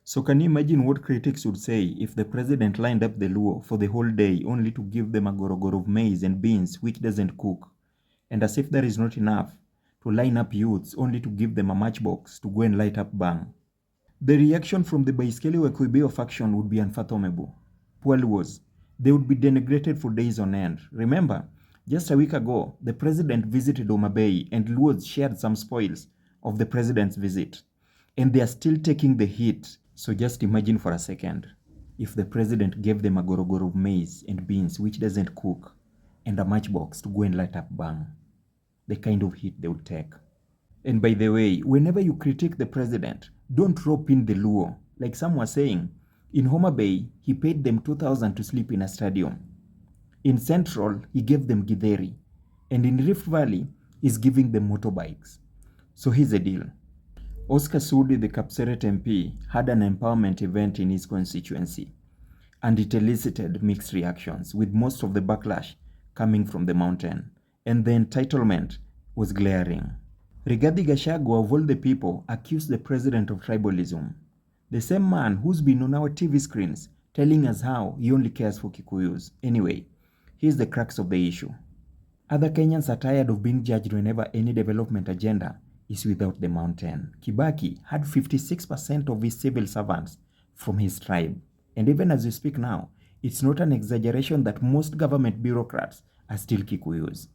So can you imagine what critics would say if the president lined up the Luo for the whole day only to give them a gorogoro of maize and beans which doesn't cook? And as if that is not enough, to line up youths only to give them a matchbox to go and light up bang. The reaction from the Baiskeli Wekuibeo faction would be unfathomable. Poor Luos, they would be denigrated for days on end. Remember, just a week ago, the president visited Homa Bay and Luos shared some spoils of the president's visit. And they are still taking the heat. So just imagine for a second, if the president gave them a gorogoro of maize and beans which doesn't cook, and a matchbox to go and light up bang, the kind of heat they would take. And by the way, whenever you critique the president, don't rope in the Luo. Like some were saying, in Homa Bay, he paid them 2,000 to sleep in a stadium. In Central, he gave them Githeri. And in Rift Valley, he's giving them motorbikes. So here's the deal. Oscar Sudi, the Kapseret MP, had an empowerment event in his constituency. And it elicited mixed reactions, with most of the backlash coming from the mountain. And the entitlement was glaring. Rigathi Gachagua, of all the people, accused the president of tribalism. The same man who's been on our TV screens telling us how he only cares for Kikuyus. Anyway, here's the crux of the issue. Other Kenyans are tired of being judged whenever any development agenda is without the mountain. Kibaki had 56% of his civil servants from his tribe. And even as we speak now, it's not an exaggeration that most government bureaucrats are still Kikuyus.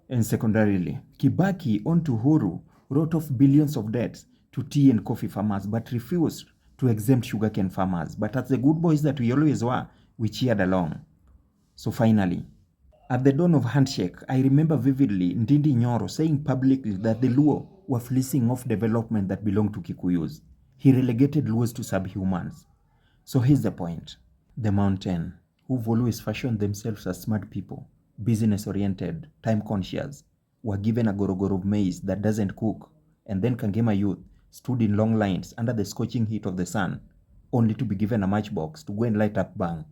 And secondarily, Kibaki on to Uhuru wrote off billions of debts to tea and coffee farmers but refused to exempt sugarcane farmers. But as the good boys that we always were, we cheered along. So finally, at the dawn of handshake, I remember vividly Ndindi Nyoro saying publicly that the Luo were fleecing off development that belonged to Kikuyus. He relegated Luos to subhumans. So here's the point. The mountain, who've always fashioned themselves as smart people, business-oriented, time-conscious, were given a gorogoro of maize that doesn't cook, and then Kangema youth stood in long lines under the scorching heat of the sun, only to be given a matchbox to go and light up bang.